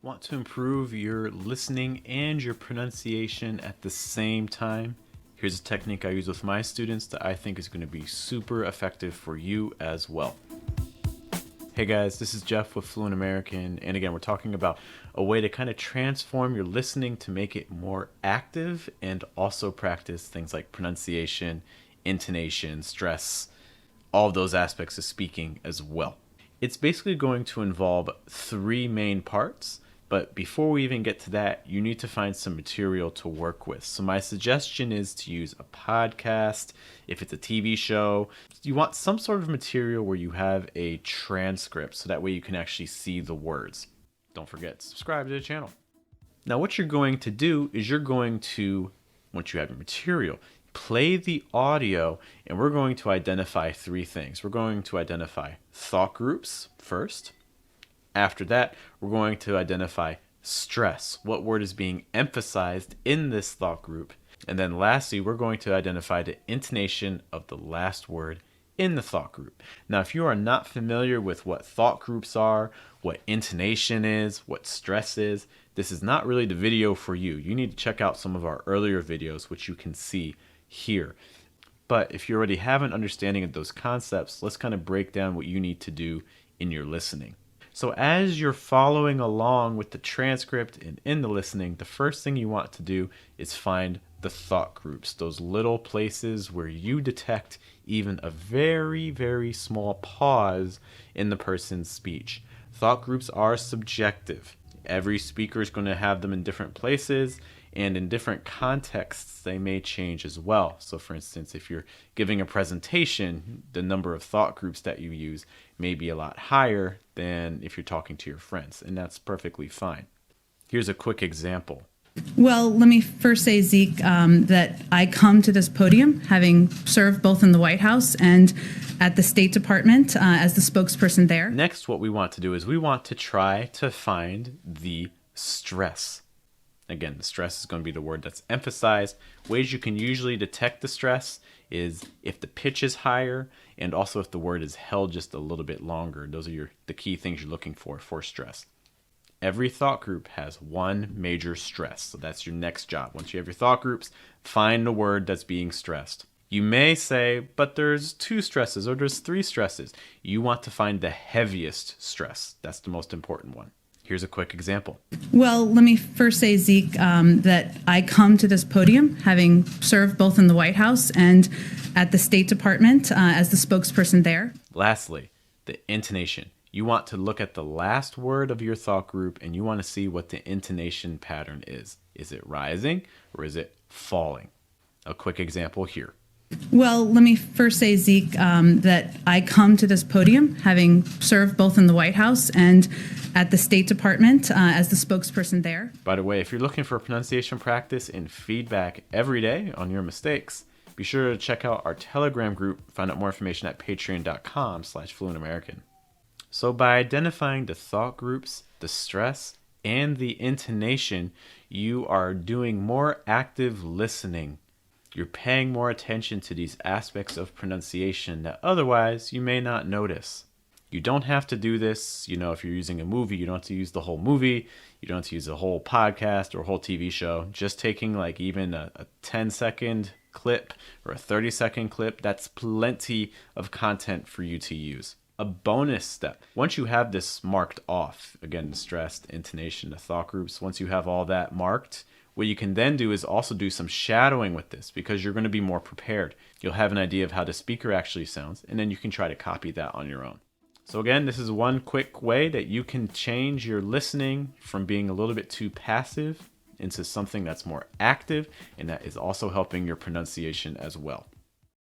Want to improve your listening and your pronunciation at the same time? Here's a technique I use with my students that I think is going to be super effective for you as well. Hey guys, this is Jeff with Fluent American, and again, we're talking about a way to kind of transform your listening to make it more active and also practice things like pronunciation, intonation, stress, all of those aspects of speaking as well. It's basically going to involve three main parts. But before we even get to that, you need to find some material to work with. So my suggestion is to use a podcast. If it's a TV show, you want some sort of material where you have a transcript so that way you can actually see the words. Don't forget to subscribe to the channel. Now what you're going to do is you're going to, once you have your material, play the audio, and we're going to identify three things. We're going to identify thought groups first. After that, we're going to identify stress. What word is being emphasized in this thought group? And then lastly, we're going to identify the intonation of the last word in the thought group. Now, if you are not familiar with what thought groups are, what intonation is, what stress is, this is not really the video for you. You need to check out some of our earlier videos, which you can see here. But if you already have an understanding of those concepts, let's kind of break down what you need to do in your listening. So as you're following along with the transcript and in the listening, the first thing you want to do is find the thought groups, those little places where you detect even a very, very small pause in the person's speech. Thought groups are subjective. Every speaker is going to have them in different places, and in different contexts, they may change as well. So for instance, if you're giving a presentation, the number of thought groups that you use may be a lot higher than if you're talking to your friends, and that's perfectly fine. Here's a quick example. Well, let me first say, Zeke, that I come to this podium having served both in the White House and at the State Department as the spokesperson there. Next, what we want to do is we want to try to find the stress. Again, the stress is going to be the word that's emphasized. Ways you can usually detect the stress is if the pitch is higher and also if the word is held just a little bit longer. Those are the key things you're looking for stress. Every thought group has one major stress. So that's your next job. Once you have your thought groups, find the word that's being stressed. You may say, but there's two stresses or there's three stresses. You want to find the heaviest stress. That's the most important one. Here's a quick example. Well, let me first say, Zeke, that I come to this podium having served both in the White House and at the State Department as the spokesperson there. Lastly, the intonation. You want to look at the last word of your thought group and you want to see what the intonation pattern is. Is it rising or is it falling? A quick example here. Well, let me first say, Zeke, that I come to this podium having served both in the White House and at the State Department as the spokesperson there. By the way, if you're looking for pronunciation practice and feedback every day on your mistakes, be sure to check out our Telegram group. Find out more information at patreon.com/fluentamerican. So by identifying the thought groups, the stress, and the intonation, you are doing more active listening. You're paying more attention to these aspects of pronunciation that otherwise you may not notice. You don't have to do this, if you're using a movie, you don't have to use the whole movie, you don't have to use a whole podcast or a whole TV show. Just taking like even a 10-second clip or a 30-second clip, that's plenty of content for you to use. A bonus step, once you have this marked off, again, the stress, the intonation, the thought groups, once you have all that marked, what you can then do is also do some shadowing with this because you're going to be more prepared. You'll have an idea of how the speaker actually sounds, and then you can try to copy that on your own. So again, this is one quick way that you can change your listening from being a little bit too passive into something that's more active, and that is also helping your pronunciation as well.